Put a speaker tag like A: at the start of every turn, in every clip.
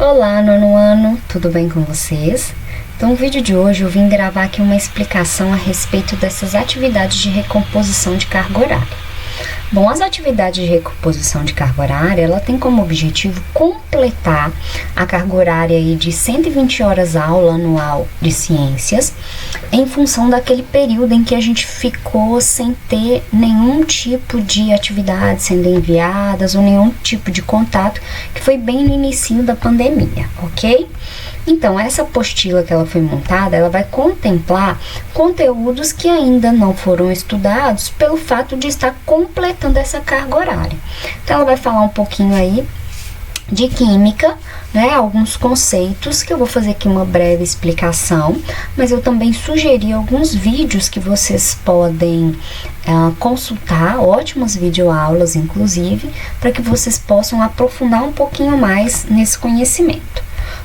A: Olá, nono ano, tudo bem com vocês? Então, no vídeo de hoje eu vim gravar aqui uma explicação a respeito dessas atividades de recomposição de carga horária. Bom, as atividades de recomposição de carga horária, ela tem como objetivo completar a carga horária aí de 120 horas aula anual de ciências, em função daquele período em que a gente ficou sem ter nenhum tipo de atividade sendo enviadas ou nenhum tipo de contato, que foi bem no início da pandemia, ok? Então, essa apostila que ela foi montada, ela vai contemplar conteúdos que ainda não foram estudados pelo fato de estar completando essa carga horária. Então, ela vai falar um pouquinho aí de química, né, alguns conceitos, que eu vou fazer aqui uma breve explicação, mas eu também sugeri alguns vídeos que vocês podem consultar, ótimas videoaulas, inclusive, para que vocês possam aprofundar um pouquinho mais nesse conhecimento.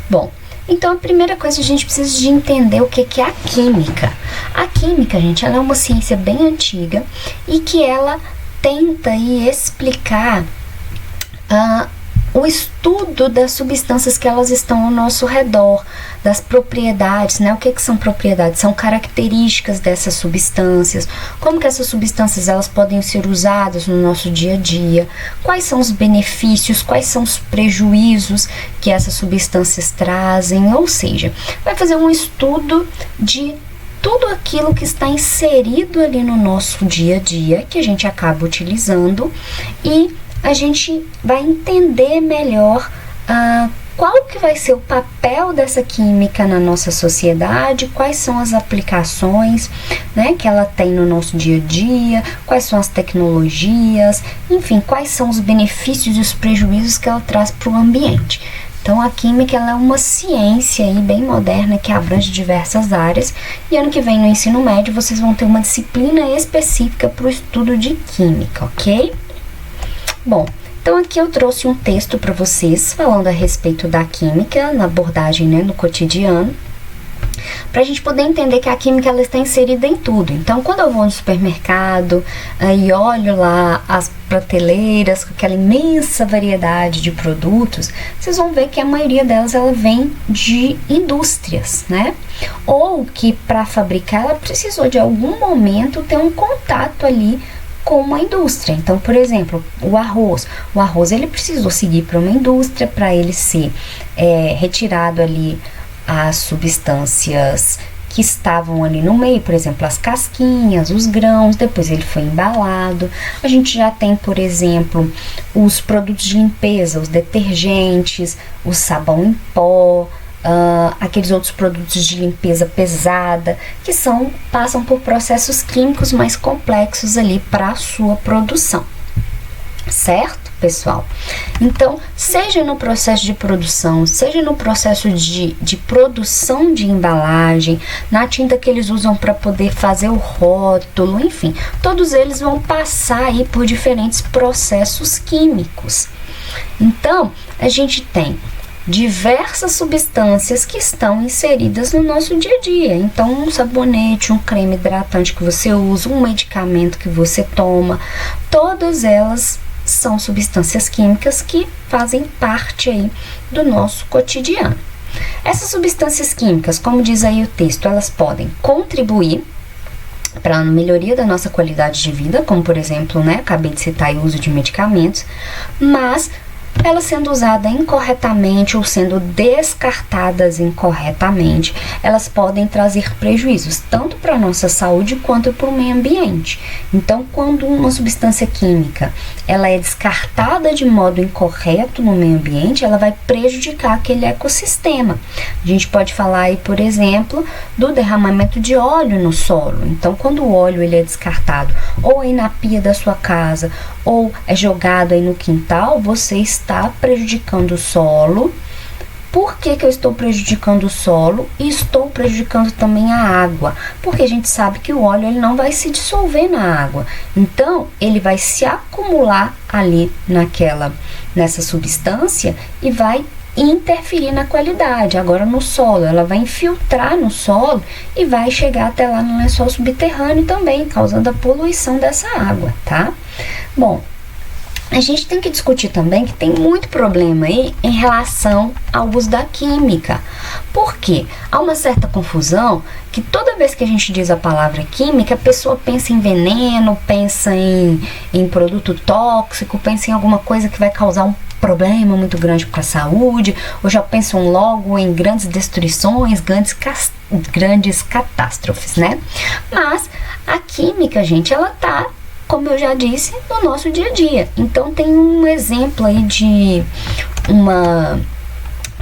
A: Bom, então, a primeira coisa, a gente precisa de entender o que é a química. A química, gente, ela é uma ciência bem antiga e que ela tenta aí explicar o estudo das substâncias que elas estão ao nosso redor, das propriedades, né? O que são propriedades? São características dessas substâncias, como que essas substâncias elas podem ser usadas no nosso dia a dia, quais são os benefícios, quais são os prejuízos que essas substâncias trazem, ou seja, vai fazer um estudo de tudo aquilo que está inserido ali no nosso dia a dia, que a gente acaba utilizando, e a gente vai entender melhor qual que vai ser o papel dessa química na nossa sociedade, quais são as aplicações, né, que ela tem no nosso dia a dia, quais são as tecnologias, enfim, quais são os benefícios e os prejuízos que ela traz para o ambiente. Então, a química ela é uma ciência aí bem moderna que abrange diversas áreas, e ano que vem no ensino médio vocês vão ter uma disciplina específica para o estudo de química, ok? Bom, então aqui eu trouxe um texto para vocês falando a respeito da química, na abordagem, né, no cotidiano, para a gente poder entender que a química ela está inserida em tudo. Então, quando eu vou no supermercado e olho lá as prateleiras com aquela imensa variedade de produtos, vocês vão ver que a maioria delas ela vem de indústrias, né? Ou que para fabricar ela precisou de algum momento ter um contato ali com uma indústria. Então, por exemplo, o arroz ele precisou seguir para uma indústria para ele ser retirado ali as substâncias que estavam ali no meio, por exemplo, as casquinhas, os grãos, depois ele foi embalado. A gente já tem, por exemplo, os produtos de limpeza, os detergentes, o sabão em pó, aqueles outros produtos de limpeza pesada, que passam por processos químicos mais complexos ali para a sua produção, certo, pessoal? Então, seja no processo de produção, seja no processo de produção de embalagem, na tinta que eles usam para poder fazer o rótulo, enfim, todos eles vão passar aí por diferentes processos químicos. Então, a gente tem diversas substâncias que estão inseridas no nosso dia a dia. Então, um sabonete, um creme hidratante que você usa, um medicamento que você toma, todas elas são substâncias químicas que fazem parte aí do nosso cotidiano. Essas substâncias químicas, como diz aí o texto, elas podem contribuir para a melhoria da nossa qualidade de vida, como por exemplo, né, acabei de citar o uso de medicamentos, mas elas sendo usadas incorretamente ou sendo descartadas incorretamente, elas podem trazer prejuízos tanto para a nossa saúde quanto para o meio ambiente. Então, quando uma substância química ela é descartada de modo incorreto no meio ambiente, ela vai prejudicar aquele ecossistema. A gente pode falar aí, por exemplo, do derramamento de óleo no solo. Então, quando o óleo ele é descartado ou aí na pia da sua casa ou é jogado aí no quintal, você está prejudicando o solo. Por que eu estou prejudicando o solo e estou prejudicando também a água? Porque a gente sabe que o óleo ele não vai se dissolver na água. Então, ele vai se acumular ali nessa substância e vai interferir na qualidade. Agora no solo, ela vai infiltrar no solo e vai chegar até lá no lençol subterrâneo também, causando a poluição dessa água, tá? Bom, A gente tem que discutir também que tem muito problema aí em relação ao uso da química. Por quê? Há uma certa confusão que toda vez que a gente diz a palavra química, a pessoa pensa em veneno, pensa em produto tóxico, pensa em alguma coisa que vai causar um problema muito grande para a saúde, ou já pensam logo em grandes destruições, grandes catástrofes, né? Mas a química, gente, ela tá, como eu já disse, no nosso dia a dia. Então tem um exemplo aí de uma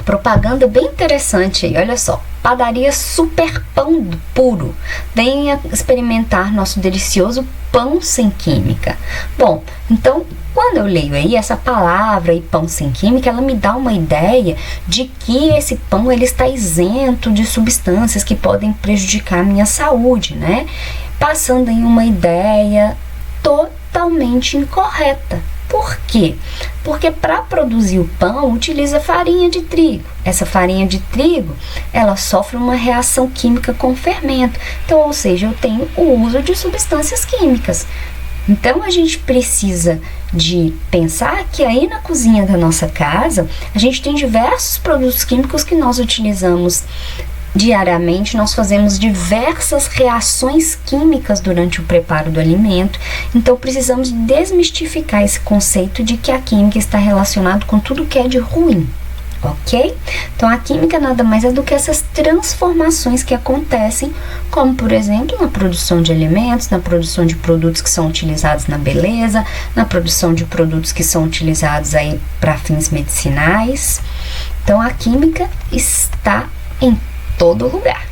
A: propaganda bem interessante aí, olha só. Padaria Super Pão Puro. Venha experimentar nosso delicioso pão sem química. Bom, então, quando eu leio aí essa palavra e pão sem química, ela me dá uma ideia de que esse pão ele está isento de substâncias que podem prejudicar a minha saúde, né? Passando em uma ideia totalmente incorreta. Por quê? Porque para produzir o pão utiliza farinha de trigo. Essa farinha de trigo, ela sofre uma reação química com o fermento. Então, ou seja, eu tenho o uso de substâncias químicas. Então, a gente precisa de pensar que aí na cozinha da nossa casa, a gente tem diversos produtos químicos que nós utilizamos diariamente. Nós fazemos diversas reações químicas durante o preparo do alimento, então precisamos desmistificar esse conceito de que a química está relacionada com tudo que é de ruim, ok? Então a química nada mais é do que essas transformações que acontecem, como por exemplo na produção de alimentos, na produção de produtos que são utilizados na beleza, na produção de produtos que são utilizados aí para fins medicinais. Então a química está em todo lugar.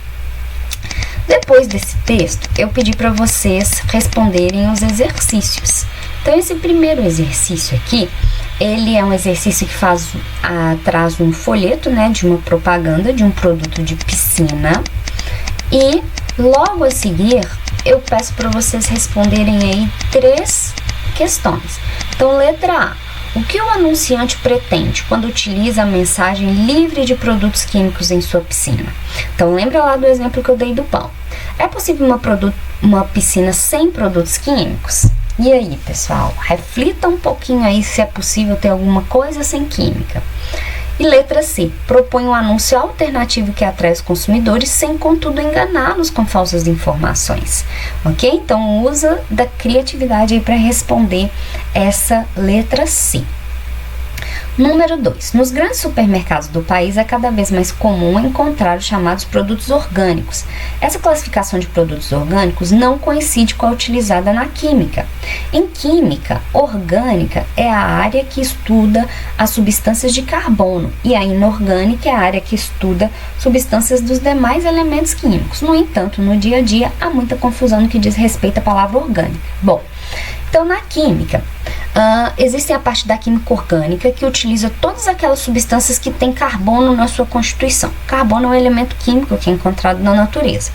A: Depois desse texto, eu pedi para vocês responderem os exercícios. Então, esse primeiro exercício aqui, ele é um exercício que traz um folheto, né, de uma propaganda de um produto de piscina. E logo a seguir, eu peço para vocês responderem aí 3 questões. Então, letra A. O que o anunciante pretende quando utiliza a mensagem livre de produtos químicos em sua piscina? Então, lembra lá do exemplo que eu dei do pão. É possível uma piscina sem produtos químicos? E aí, pessoal? Reflita um pouquinho aí se é possível ter alguma coisa sem química. E letra C. Propõe um anúncio alternativo que atrai os consumidores sem, contudo, enganá-los com falsas informações. Ok? Então, usa da criatividade aí para responder essa letra C. Número 2. Nos grandes supermercados do país é cada vez mais comum encontrar os chamados produtos orgânicos. Essa classificação de produtos orgânicos não coincide com a utilizada na química. Em química, orgânica é a área que estuda as substâncias de carbono e a inorgânica é a área que estuda substâncias dos demais elementos químicos. No entanto, no dia a dia, há muita confusão no que diz respeito à palavra orgânica. Bom, então na química, existe a parte da química orgânica que utiliza todas aquelas substâncias que têm carbono na sua constituição. Carbono é um elemento químico que é encontrado na natureza.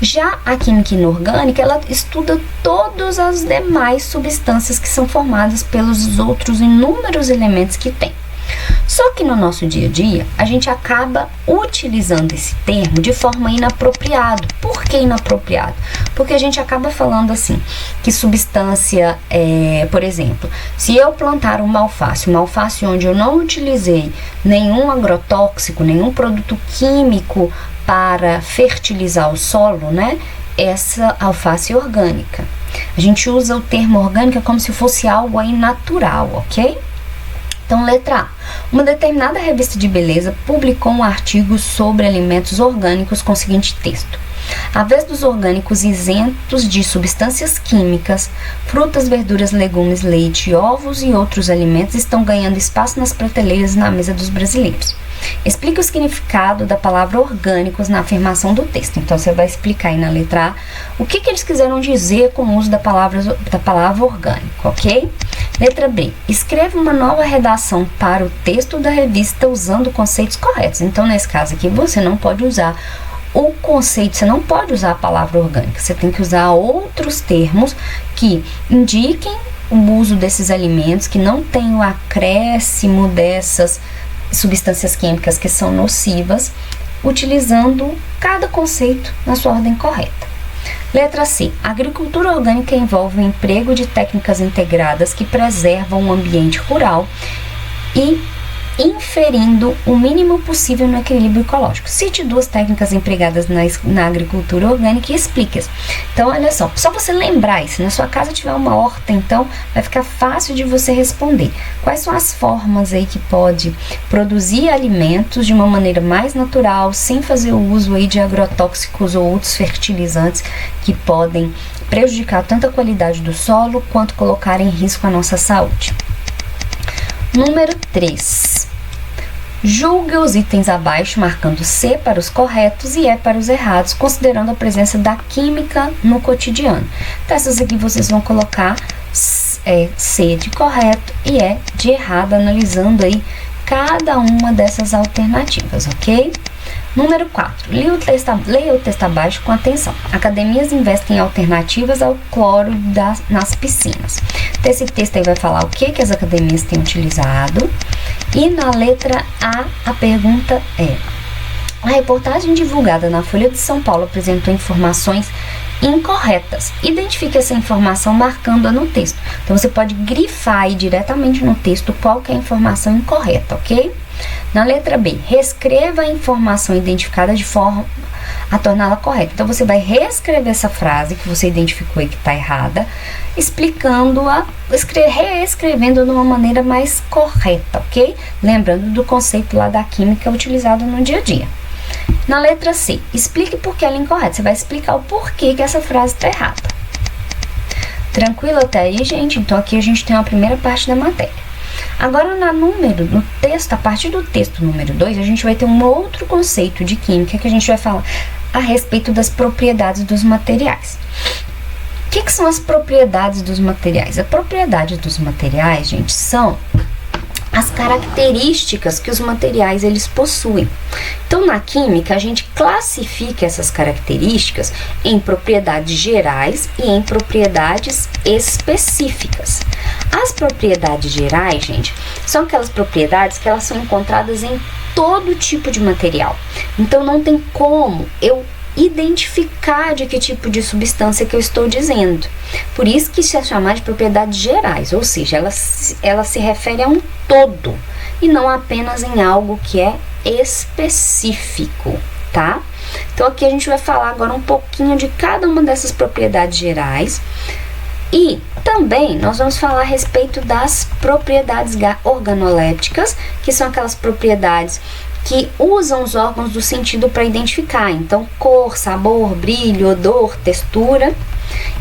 A: Já a química inorgânica, ela estuda todas as demais substâncias que são formadas pelos outros inúmeros elementos que tem. Só que no nosso dia a dia, a gente acaba utilizando esse termo de forma inapropriada. Por que inapropriado? Porque a gente acaba falando assim, que substância, por exemplo, se eu plantar uma alface onde eu não utilizei nenhum agrotóxico, nenhum produto químico para fertilizar o solo, né? Essa alface é orgânica. A gente usa o termo orgânica como se fosse algo aí natural, ok? Então, letra A. Uma determinada revista de beleza publicou um artigo sobre alimentos orgânicos com o seguinte texto: à vez dos orgânicos isentos de substâncias químicas, frutas, verduras, legumes, leite, ovos e outros alimentos estão ganhando espaço nas prateleiras e na mesa dos brasileiros. Explique o significado da palavra orgânicos na afirmação do texto. Então, você vai explicar aí na letra A o que eles quiseram dizer com o uso da palavra orgânico, ok? Letra B. Escreva uma nova redação para o texto da revista usando conceitos corretos. Então, nesse caso aqui, você não pode usar o conceito, você não pode usar a palavra orgânica. Você tem que usar outros termos que indiquem o uso desses alimentos, que não tem o acréscimo dessas substâncias químicas que são nocivas, utilizando cada conceito na sua ordem correta. Letra C. A agricultura orgânica envolve o emprego de técnicas integradas que preservam o ambiente rural e inferindo o mínimo possível no equilíbrio ecológico. Cite duas técnicas empregadas na agricultura orgânica e explique-as. Então, olha só você lembrar isso. Se na sua casa tiver uma horta, então vai ficar fácil de você responder. Quais são as formas aí que pode produzir alimentos de uma maneira mais natural, sem fazer o uso aí de agrotóxicos ou outros fertilizantes que podem prejudicar tanto a qualidade do solo quanto colocar em risco a nossa saúde. Número 3. Julgue os itens abaixo, marcando C para os corretos e E para os errados, considerando a presença da química no cotidiano. Então, essas aqui vocês vão colocar C de correto e E de errado, analisando aí cada uma dessas alternativas, ok? Número 4. Leia o texto abaixo com atenção. Academias investem em alternativas ao cloro nas piscinas. Então, esse texto aí vai falar o que as academias têm utilizado. E na letra A pergunta é: a reportagem divulgada na Folha de São Paulo apresentou informações incorretas. Identifique essa informação marcando-a no texto. Então, você pode grifar aí diretamente no texto qual que é a informação incorreta, ok? Na letra B, reescreva a informação identificada de forma a torná-la correta. Então, você vai reescrever essa frase que você identificou aí que está errada, reescrevendo de uma maneira mais correta, ok? Lembrando do conceito lá da química utilizado no dia a dia. Na letra C, explique por que ela é incorreta. Você vai explicar o porquê que essa frase está errada. Tranquilo até aí, gente? Então, aqui a gente tem a primeira parte da matéria. Agora, no texto, a partir do texto número 2, a gente vai ter um outro conceito de química que a gente vai falar a respeito das propriedades dos materiais. O que são as propriedades dos materiais? A propriedade dos materiais, gente, são as características que os materiais eles possuem. Então, na química, a gente classifica essas características em propriedades gerais e em propriedades específicas. As propriedades gerais, gente, são aquelas propriedades que elas são encontradas em todo tipo de material. Então, não tem como eu identificar de que tipo de substância que eu estou dizendo. Por isso que se é chamar de propriedades gerais, ou seja, ela se refere a um todo e não apenas em algo que é específico, tá? Então, aqui a gente vai falar agora um pouquinho de cada uma dessas propriedades gerais. E também nós vamos falar a respeito das propriedades organolépticas, que são aquelas propriedades que usam os órgãos do sentido para identificar. Então, cor, sabor, brilho, odor, textura.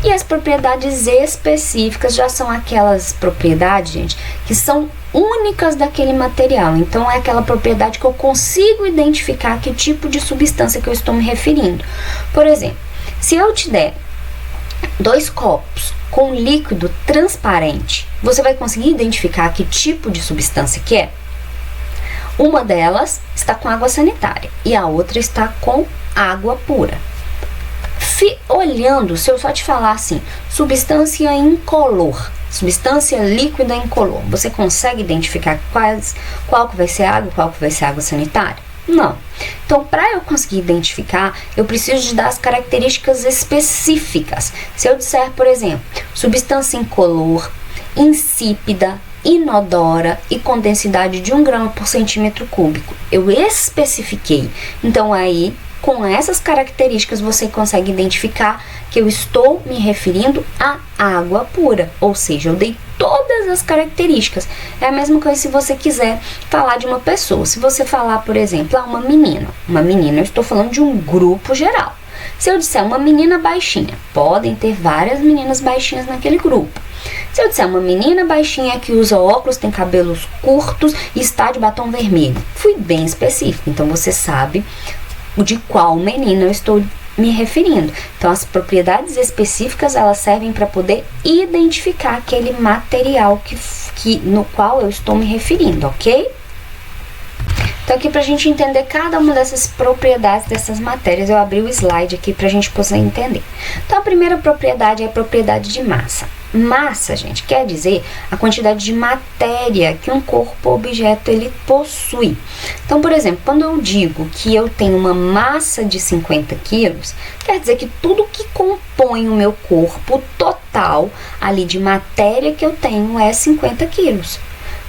A: E as propriedades específicas já são aquelas propriedades, gente, que são únicas daquele material. Então, é aquela propriedade que eu consigo identificar que tipo de substância que eu estou me referindo. Por exemplo, se eu te der 2 copos com líquido transparente, você vai conseguir identificar que tipo de substância que é? Uma delas está com água sanitária e a outra está com água pura. Olhando, se eu só te falar assim, substância incolor, substância líquida incolor, você consegue identificar qual que vai ser água e qual que vai ser água sanitária? Não. Então, para eu conseguir identificar, eu preciso de dar as características específicas. Se eu disser, por exemplo, substância incolor, insípida, inodora e com densidade de 1 grama por centímetro cúbico, eu especifiquei. Então, aí, com essas características, você consegue identificar que eu estou me referindo à água pura, ou seja, eu dei todas as características. É a mesma coisa se você quiser falar de uma pessoa. Se você falar, por exemplo, uma menina, eu estou falando de um grupo geral. Se eu disser uma menina baixinha, podem ter várias meninas baixinhas naquele grupo. Se eu disser uma menina baixinha que usa óculos, tem cabelos curtos e está de batom vermelho, fui bem específico, então você sabe de qual menina eu estou me referindo. Então, as propriedades específicas, elas servem para poder identificar aquele material no qual eu estou me referindo, ok? Então, aqui pra gente entender cada uma dessas propriedades dessas matérias, eu abri o slide aqui pra gente poder entender. Então, a primeira propriedade é a propriedade de massa. Massa, gente, quer dizer a quantidade de matéria que um corpo ou objeto ele possui. Então, por exemplo, quando eu digo que eu tenho uma massa de 50 quilos, quer dizer que tudo que compõe o meu corpo, o total ali de matéria que eu tenho é 50 quilos.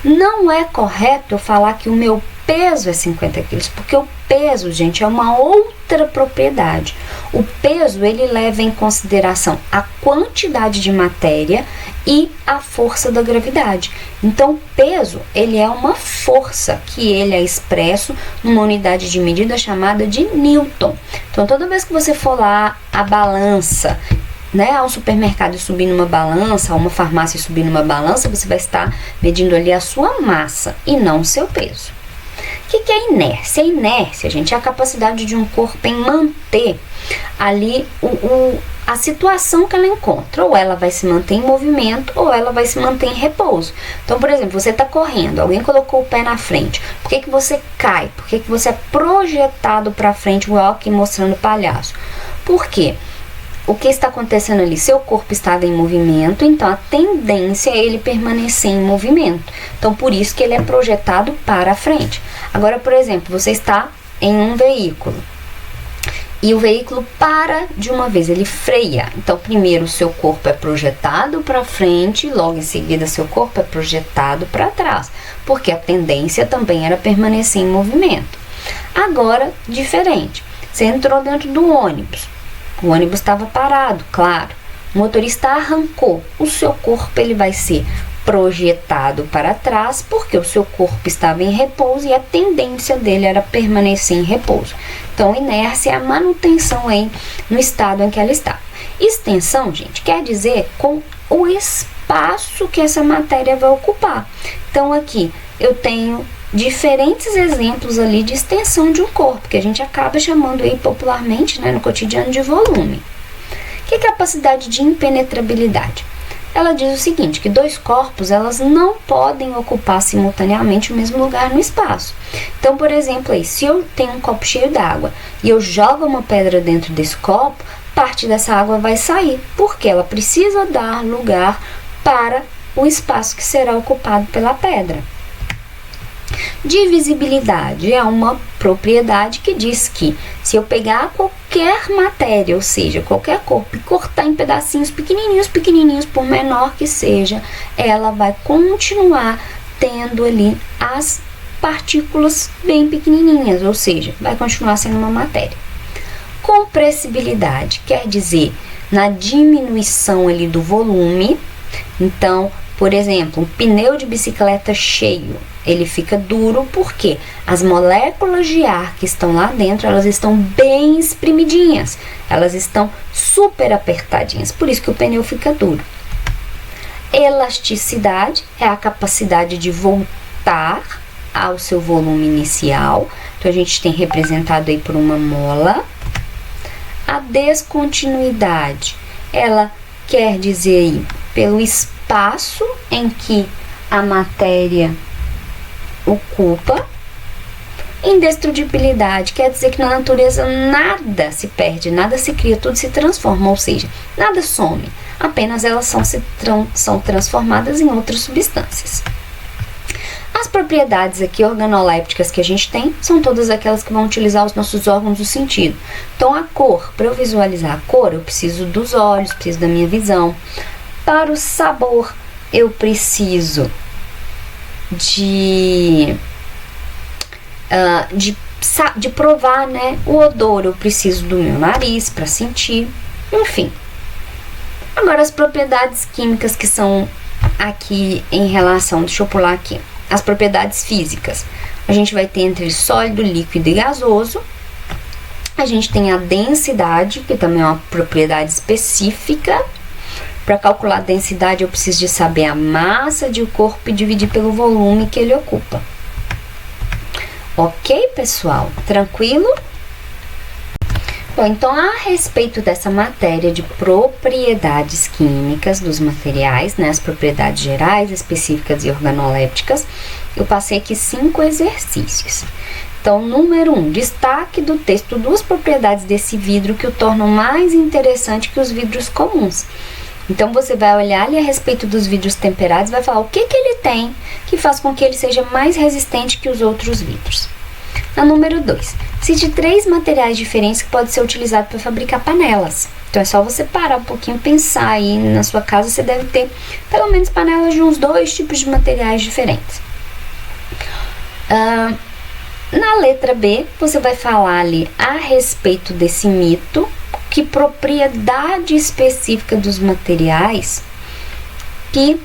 A: Não é correto eu falar que o meu peso é 50 quilos, porque o peso, gente, é uma outra propriedade. O peso, ele leva em consideração a quantidade de matéria e a força da gravidade. Então, o peso, ele é uma força que ele é expresso numa unidade de medida chamada de Newton. Então, toda vez que você for lá a balança, né, ao supermercado e subir numa balança, a uma farmácia e subir numa balança, você vai estar medindo ali a sua massa e não o seu peso. O que é inércia? A inércia, gente, é a capacidade de um corpo em manter ali a situação que ela encontra. Ou ela vai se manter em movimento, ou ela vai se manter em repouso. Então, por exemplo, você está correndo, alguém colocou o pé na frente. Por que você cai? Por que você é projetado para frente, igual aqui mostrando o palhaço? Por quê? O que está acontecendo ali? Seu corpo estava em movimento, então a tendência é ele permanecer em movimento. Então, por isso que ele é projetado para frente. Agora, por exemplo, você está em um veículo e o veículo para de uma vez, ele freia. Então, primeiro o seu corpo é projetado para frente, logo em seguida seu corpo é projetado para trás, porque a tendência também era permanecer em movimento. Agora, diferente, você entrou dentro do ônibus. O ônibus estava parado, claro. O motorista arrancou. O seu corpo ele vai ser projetado para trás, porque o seu corpo estava em repouso e a tendência dele era permanecer em repouso. Então, inércia é a manutenção aí no estado em que ela está. Extensão, gente, quer dizer com o espaço que essa matéria vai ocupar. Então, aqui eu tenho diferentes exemplos ali de extensão de um corpo, que a gente acaba chamando aí popularmente, né, no cotidiano, de volume. Que é a capacidade de impenetrabilidade? Ela diz o seguinte, que dois corpos, elas não podem ocupar simultaneamente o mesmo lugar no espaço. Então, por exemplo, aí, se eu tenho um copo cheio d'água e eu jogo uma pedra dentro desse copo, parte dessa água vai sair, porque ela precisa dar lugar para o espaço que será ocupado pela pedra. Divisibilidade é uma propriedade que diz que se eu pegar qualquer matéria, ou seja, qualquer corpo, e cortar em pedacinhos pequenininhos, pequenininhos, por menor que seja, ela vai continuar tendo ali as partículas bem pequenininhas, ou seja, vai continuar sendo uma matéria. Compressibilidade quer dizer na diminuição ali do volume. Então, por exemplo, um pneu de bicicleta cheio, ele fica duro porque as moléculas de ar que estão lá dentro, elas estão bem espremidinhas, elas estão super apertadinhas, por isso que o pneu fica duro. Elasticidade é a capacidade de voltar ao seu volume inicial, então a gente tem representado aí por uma mola. A descontinuidade, ela quer dizer aí pelo espaço em que a matéria ocupa. Indestrutibilidade quer dizer que na natureza nada se perde, nada se cria, tudo se transforma, ou seja, nada some, apenas elas são transformadas em outras substâncias. As propriedades aqui organolépticas que a gente tem são todas aquelas que vão utilizar os nossos órgãos do sentido. Então, a cor, para eu visualizar a cor, eu preciso dos olhos, preciso da minha visão. Para o sabor, eu preciso de provar, né? O odor, eu preciso do meu nariz para sentir, enfim. Agora, as propriedades químicas que são aqui em relação, deixa eu pular aqui, as propriedades físicas. A gente vai ter entre sólido, líquido e gasoso. A gente tem a densidade, que também é uma propriedade específica. Para calcular a densidade, eu preciso de saber a massa de um corpo e dividir pelo volume que ele ocupa. Ok, pessoal? Tranquilo? Bom, então, a respeito dessa matéria de propriedades químicas dos materiais, né, as propriedades gerais, específicas e organolépticas, eu passei aqui 5 exercícios. Então, número 1, destaque do texto 2 propriedades desse vidro que o tornam mais interessante que os vidros comuns. Então você vai olhar ali a respeito dos vidros temperados e vai falar o que ele tem que faz com que ele seja mais resistente que os outros vidros. A número 2. Cite 3 materiais diferentes que podem ser utilizados para fabricar panelas. Então é só você parar um pouquinho e pensar aí na sua casa, você deve ter pelo menos panelas de uns 2 tipos de materiais diferentes. Na letra B, você vai falar ali a respeito desse mito, que propriedade específica dos materiais que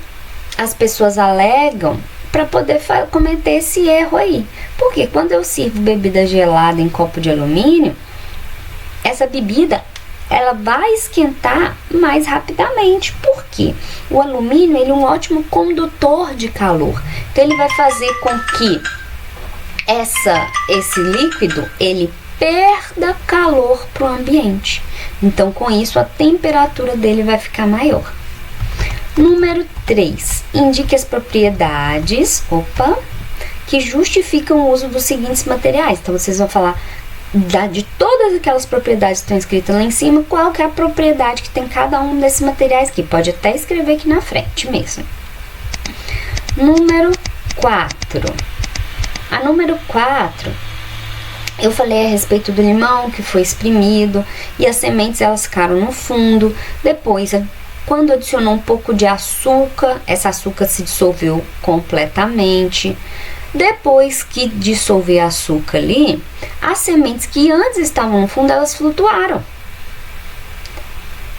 A: as pessoas alegam para poder cometer esse erro aí. Porque quando eu sirvo bebida gelada em copo de alumínio, essa bebida ela vai esquentar mais rapidamente. Por quê? O alumínio ele é um ótimo condutor de calor. Então ele vai fazer com que esse líquido ele perda calor para o ambiente. Então com isso a temperatura dele vai ficar maior. Número 3. Indique as propriedades que justificam o uso dos seguintes materiais. Então vocês vão falar de todas aquelas propriedades que estão escritas lá em cima, qual que é a propriedade que tem cada um desses materiais, que pode até escrever aqui na frente mesmo. Número 4. A número 4, eu falei a respeito do limão que foi espremido e as sementes elas ficaram no fundo. Depois, quando adicionou um pouco de açúcar, esse açúcar se dissolveu completamente. Depois que dissolver açúcar ali, as sementes que antes estavam no fundo, elas flutuaram.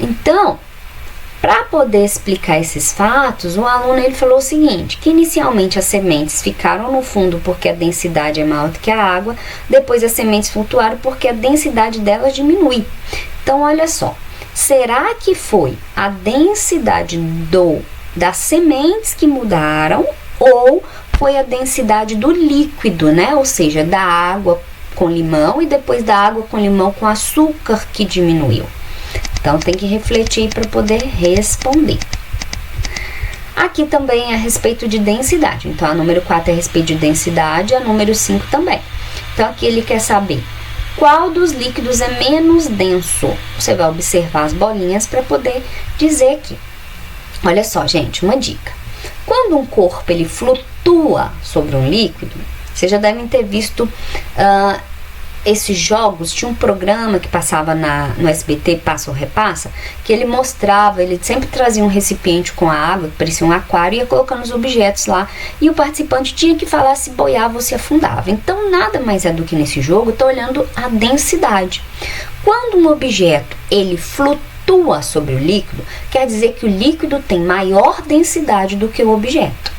A: Então, para poder explicar esses fatos, o aluno ele falou o seguinte, que inicialmente as sementes ficaram no fundo porque a densidade é maior do que a água, depois as sementes flutuaram porque a densidade delas diminui. Então, olha só, será que foi a densidade das sementes que mudaram ou foi a densidade do líquido, né? Ou seja, da água com limão e depois da água com limão com açúcar que diminuiu? Então tem que refletir para poder responder. Aqui também é a respeito de densidade. Então a número 4 é a respeito de densidade, a número 5 também. Então aqui ele quer saber qual dos líquidos é menos denso. Você vai observar as bolinhas para poder dizer aqui. Olha só, gente, uma dica. Quando um corpo ele flutua sobre um líquido, vocês já devem ter visto esses jogos. Tinha um programa que passava no SBT, Passa ou Repassa, que ele mostrava, ele sempre trazia um recipiente com água, que parecia um aquário, e ia colocando os objetos lá, e o participante tinha que falar se boiava ou se afundava. Então nada mais é do que nesse jogo, estou olhando a densidade. Quando um objeto ele flutua sobre o líquido, quer dizer que o líquido tem maior densidade do que o objeto.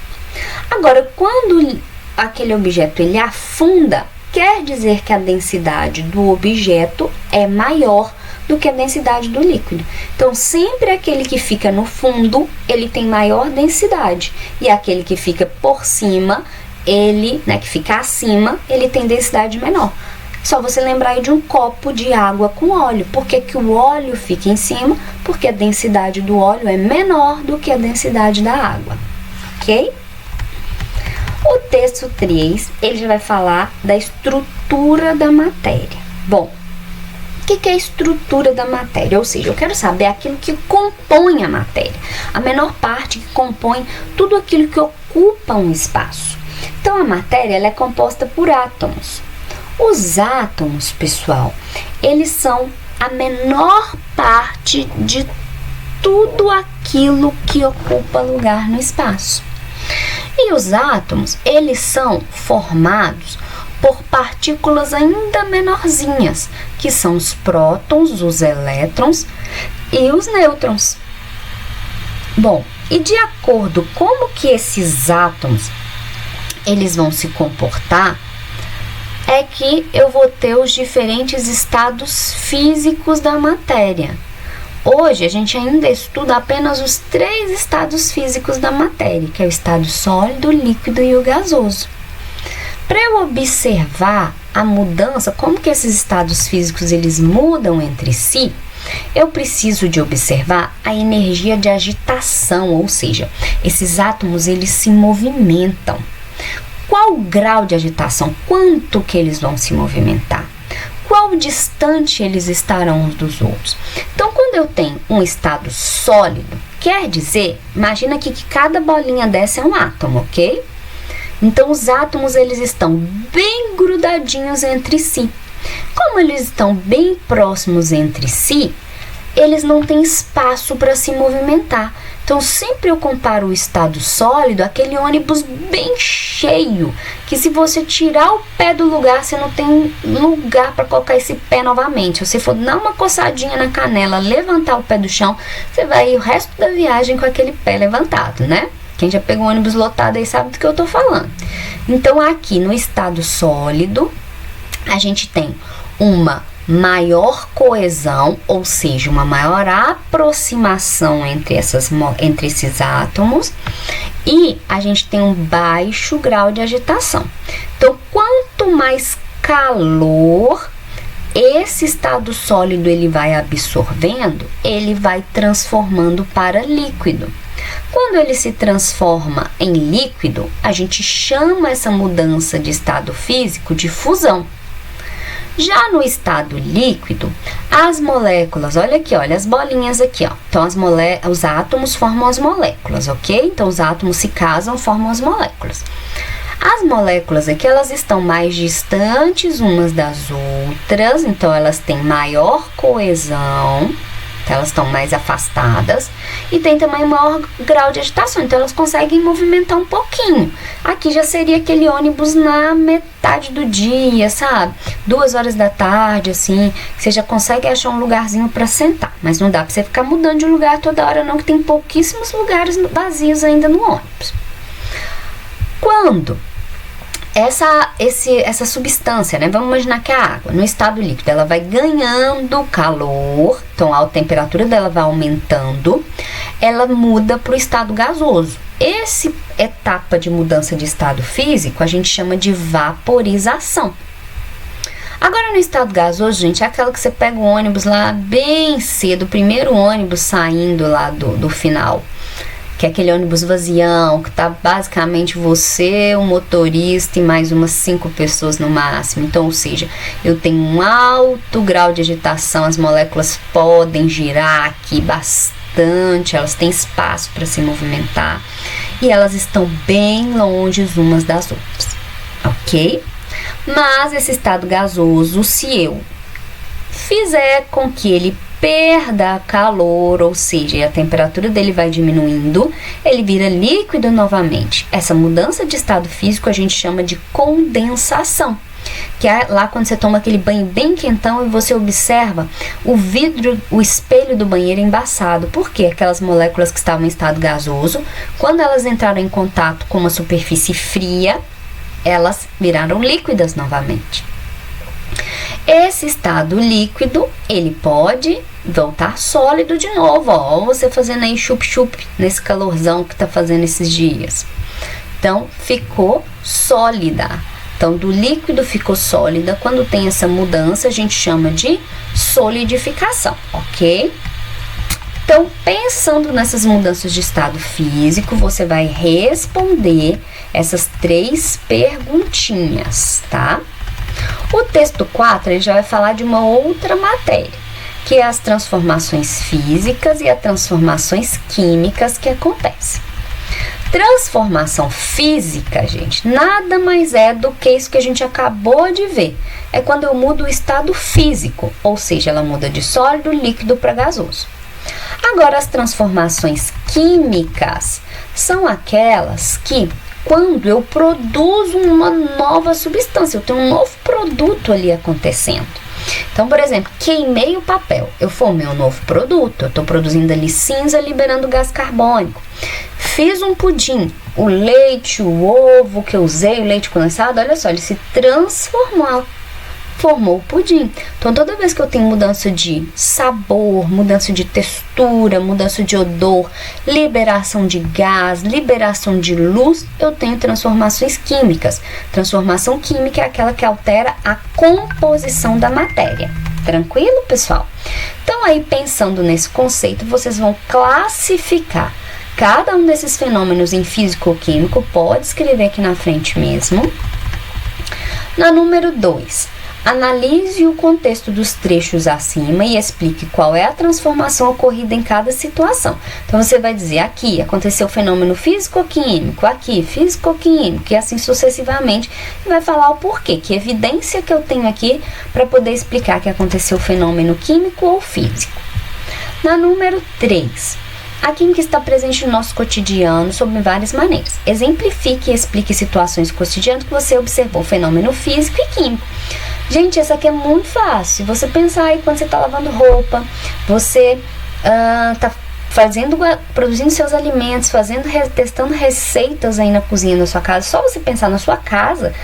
A: Agora, quando aquele objeto ele afunda, quer dizer que a densidade do objeto é maior do que a densidade do líquido. Então, sempre aquele que fica no fundo, ele tem maior densidade. E aquele que fica por cima, que fica acima, ele tem densidade menor. Só você lembrar aí de um copo de água com óleo. Por que que o óleo fica em cima? Porque a densidade do óleo é menor do que a densidade da água. Ok? O texto 3, ele já vai falar da estrutura da matéria. Bom, o que é a estrutura da matéria? Ou seja, eu quero saber aquilo que compõe a matéria. A menor parte que compõe tudo aquilo que ocupa um espaço. Então, a matéria ela é composta por átomos. Os átomos, pessoal, eles são a menor parte de tudo aquilo que ocupa lugar no espaço. E os átomos, eles são formados por partículas ainda menorzinhas, que são os prótons, os elétrons e os nêutrons. Bom, e de acordo com como que esses átomos eles vão se comportar, é que eu vou ter os diferentes estados físicos da matéria. Hoje a gente ainda estuda apenas os 3 estados físicos da matéria, que é o estado sólido, líquido e o gasoso. Para eu observar a mudança, como que esses estados físicos eles mudam entre si, eu preciso de observar a energia de agitação, ou seja, esses átomos eles se movimentam. Qual o grau de agitação? Quanto que eles vão se movimentar? Qual distante eles estarão uns dos outros? Então, quando eu tenho um estado sólido, Quer dizer, imagina aqui que cada bolinha dessa é um átomo, ok? Então, os átomos, eles estão bem grudadinhos entre si. Como eles estão bem próximos entre si, eles não têm espaço para se movimentar. Então, sempre eu comparo o estado sólido àquele ônibus bem cheio, que se você tirar o pé do lugar, você não tem lugar para colocar esse pé novamente. Se você for dar uma coçadinha na canela, levantar o pé do chão, você vai ir o resto da viagem com aquele pé levantado, né? Quem já pegou um ônibus lotado aí sabe do que eu tô falando. Então, aqui no estado sólido, a gente tem uma maior coesão, ou seja, uma maior aproximação entre esses átomos, e a gente tem um baixo grau de agitação. Então, quanto mais calor esse estado sólido ele vai absorvendo, ele vai transformando para líquido. Quando ele se transforma em líquido, a gente chama essa mudança de estado físico de fusão. Já no estado líquido, as moléculas, olha aqui, olha as bolinhas aqui, ó. Então, os átomos formam as moléculas, ok? Então, os átomos se casam, formam as moléculas. As moléculas aqui, elas estão mais distantes umas das outras, então elas têm maior coesão, elas estão mais afastadas, e tem também maior grau de agitação, então elas conseguem movimentar um pouquinho. Aqui já seria aquele ônibus na metade do dia, sabe? 2 horas da tarde, assim, você já consegue achar um lugarzinho para sentar, mas não dá para você ficar mudando de lugar toda hora não, que tem pouquíssimos lugares vazios ainda no ônibus. Quando essa substância, né? Vamos imaginar que a água, no estado líquido, ela vai ganhando calor, então a temperatura dela vai aumentando, ela muda para o estado gasoso. Essa etapa de mudança de estado físico a gente chama de vaporização. Agora, no estado gasoso, gente, é aquela que você pega o ônibus lá bem cedo, o primeiro ônibus saindo lá do final, que é aquele ônibus vazião, que tá basicamente você, o motorista e mais umas 5 pessoas no máximo. Então, ou seja, eu tenho um alto grau de agitação, as moléculas podem girar aqui bastante, elas têm espaço para se movimentar e elas estão bem longe umas das outras, ok? Mas esse estado gasoso, se eu fizer com que ele perda calor, ou seja, a temperatura dele vai diminuindo, ele vira líquido novamente. Essa mudança de estado físico a gente chama de condensação, que é lá quando você toma aquele banho bem quentão e você observa o vidro, o espelho do banheiro embaçado. Por quê? Aquelas moléculas que estavam em estado gasoso, quando elas entraram em contato com uma superfície fria, elas viraram líquidas novamente. Esse estado líquido, ele pode voltar sólido de novo, ó, você fazendo aí chup-chup nesse calorzão que tá fazendo esses dias. Então, ficou sólida. Então, do líquido ficou sólida. Quando tem essa mudança, a gente chama de solidificação, ok? Então, pensando nessas mudanças de estado físico, você vai responder essas 3 perguntinhas, tá? O texto 4 ele já vai falar de uma outra matéria, que é as transformações físicas e as transformações químicas que acontecem. Transformação física, gente, nada mais é do que isso que a gente acabou de ver. É quando eu mudo o estado físico, ou seja, ela muda de sólido, líquido para gasoso. Agora, as transformações químicas são aquelas que, quando eu produzo uma nova substância, eu tenho um novo produto ali acontecendo. Então, por exemplo, queimei o papel, eu formei um novo produto, eu estou produzindo ali cinza, liberando gás carbônico. Fiz um pudim, o leite, o ovo que eu usei, o leite condensado, olha só, ele se transformou, formou o pudim. Então, toda vez que eu tenho mudança de sabor, mudança de textura, mudança de odor, liberação de gás, liberação de luz, eu tenho transformações químicas. Transformação química é aquela que altera a composição da matéria. Tranquilo, pessoal? Então, aí, pensando nesse conceito, vocês vão classificar cada um desses fenômenos em físico ou químico. Pode escrever aqui na frente mesmo. Na número 2. Analise o contexto dos trechos acima e explique qual é a transformação ocorrida em cada situação. Então, você vai dizer, aqui aconteceu o fenômeno físico-químico, aqui físico-químico, e assim sucessivamente, e vai falar o porquê, que evidência que eu tenho aqui para poder explicar que aconteceu o fenômeno químico ou físico. Na número 3, a química está presente no nosso cotidiano sob várias maneiras. Exemplifique e explique situações cotidianas que você observou, fenômeno físico e químico. Gente, essa aqui é muito fácil. Você pensar aí quando você está lavando roupa, você está produzindo seus alimentos, testando receitas aí na cozinha da sua casa. Só você pensar na sua casa,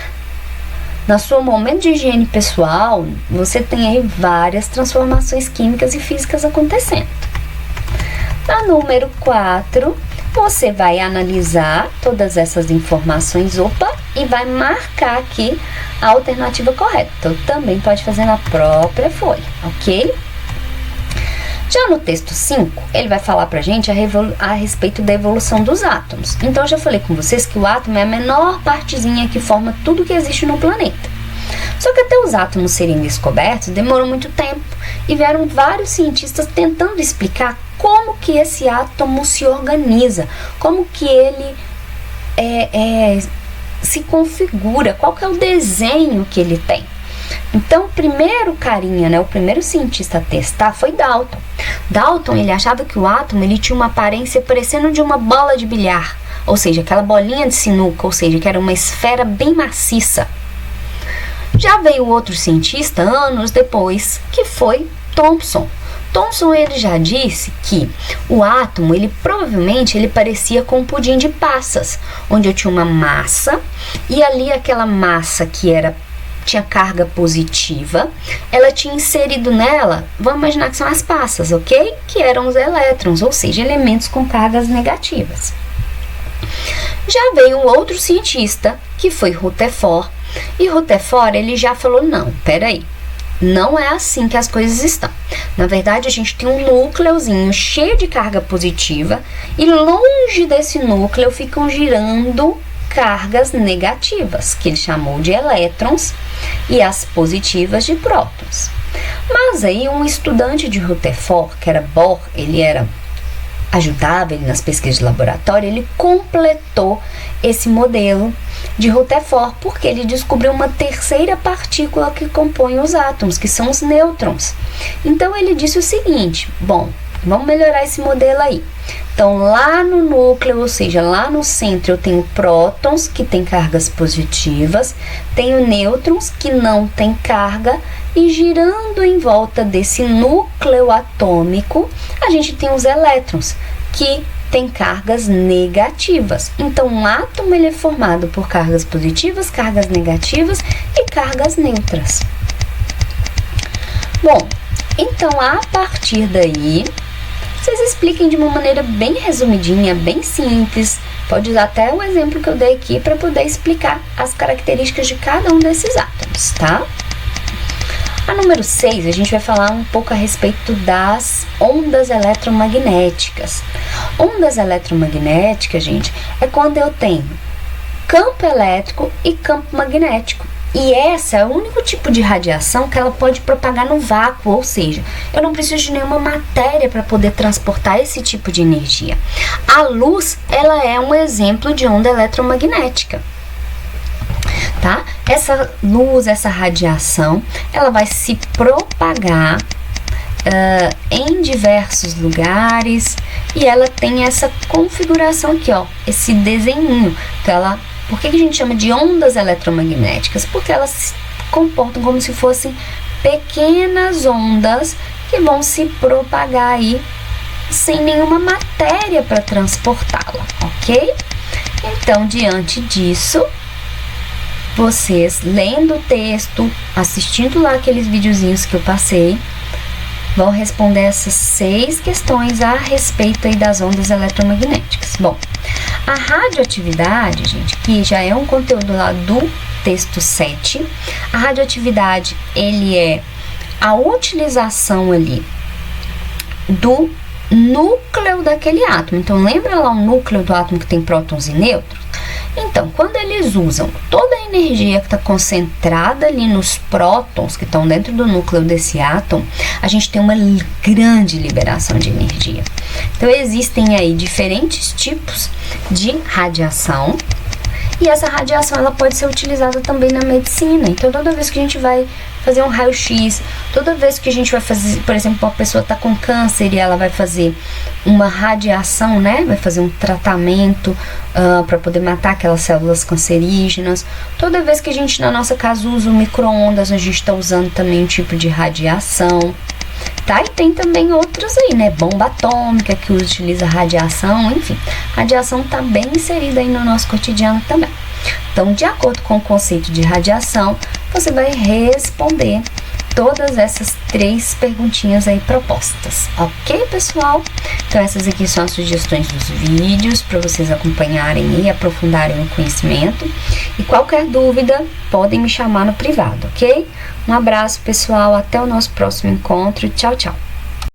A: no seu momento de higiene pessoal, você tem aí várias transformações químicas e físicas acontecendo. Na número 4, você vai analisar todas essas informações, e vai marcar aqui a alternativa correta. Então, também pode fazer na própria folha, ok? Já no texto 5, ele vai falar pra gente a respeito da evolução dos átomos. Então, eu já falei com vocês que o átomo é a menor partezinha que forma tudo que existe no planeta. Só que até os átomos serem descobertos, demorou muito tempo e vieram vários cientistas tentando explicar como que esse átomo se organiza, como que ele se configura, qual que é o desenho que ele tem. Então, o primeiro carinha, o primeiro cientista a testar foi Dalton. Dalton, ele achava que o átomo ele tinha uma aparência parecendo de uma bola de bilhar, ou seja, aquela bolinha de sinuca, ou seja, que era uma esfera bem maciça. Já veio outro cientista, anos depois, que foi Thomson. Thomson, ele já disse que o átomo, ele provavelmente parecia com um pudim de passas, onde eu tinha uma massa, e ali aquela massa que tinha carga positiva, ela tinha inserido nela, vamos imaginar que são as passas, ok? Que eram os elétrons, ou seja, elementos com cargas negativas. Já veio um outro cientista, que foi Rutherford, e Rutherford, ele já falou, não, peraí, não é assim que as coisas estão. Na verdade, a gente tem um núcleozinho cheio de carga positiva e longe desse núcleo ficam girando cargas negativas, que ele chamou de elétrons, e as positivas de prótons. Mas aí um estudante de Rutherford, que era Bohr, ajudava ele nas pesquisas de laboratório, ele completou esse modelo de Rutherford, porque ele descobriu uma terceira partícula que compõe os átomos, que são os nêutrons. Então ele disse o seguinte, bom, vamos melhorar esse modelo aí. Então lá no núcleo, ou seja, lá no centro eu tenho prótons que têm cargas positivas, tenho nêutrons que não têm carga, e girando em volta desse núcleo atômico, a gente tem os elétrons, que têm cargas negativas. Então, um átomo é formado por cargas positivas, cargas negativas e cargas neutras. Bom, então, a partir daí, vocês expliquem de uma maneira bem resumidinha, bem simples. Pode usar até o exemplo que eu dei aqui para poder explicar as características de cada um desses átomos, tá? A número 6, a gente vai falar um pouco a respeito das ondas eletromagnéticas. Ondas eletromagnéticas, gente, é quando eu tenho campo elétrico e campo magnético. E essa é o único tipo de radiação que ela pode propagar no vácuo, ou seja, eu não preciso de nenhuma matéria para poder transportar esse tipo de energia. A luz, ela é um exemplo de onda eletromagnética. Tá? Essa luz, essa radiação, ela vai se propagar em diversos lugares e ela tem essa configuração aqui, ó, esse desenho. Então, por que a gente chama de ondas eletromagnéticas? Porque elas se comportam como se fossem pequenas ondas que vão se propagar aí sem nenhuma matéria para transportá-la, ok? Então, diante disso, vocês lendo o texto, assistindo lá aqueles videozinhos que eu passei, vão responder essas 6 questões a respeito aí das ondas eletromagnéticas. Bom, a radioatividade, gente, que já é um conteúdo lá do texto 7, a radioatividade, ele é a utilização ali do núcleo daquele átomo. Então, lembra lá o núcleo do átomo que tem prótons e nêutrons? Então, quando eles usam toda a energia que está concentrada ali nos prótons que estão dentro do núcleo desse átomo, a gente tem uma grande liberação de energia. Então, existem aí diferentes tipos de radiação. E essa radiação ela pode ser utilizada também na medicina. Então, toda vez que a gente vai fazer um raio-x, toda vez que a gente vai fazer, por exemplo, uma pessoa está com câncer e ela vai fazer uma radiação, né? Vai fazer um tratamento para poder matar aquelas células cancerígenas. Toda vez que a gente, na nossa casa, usa o micro-ondas, a gente está usando também um tipo de radiação. Tá? E tem também outros aí, né? Bomba atômica que utiliza radiação, enfim. Radiação tá bem inserida aí no nosso cotidiano também. Então, de acordo com o conceito de radiação, você vai responder todas essas 3 perguntinhas aí propostas, ok, pessoal? Então, essas aqui são as sugestões dos vídeos para vocês acompanharem e aprofundarem o conhecimento. E qualquer dúvida, podem me chamar no privado, ok? Um abraço, pessoal, até o nosso próximo encontro. Tchau, tchau!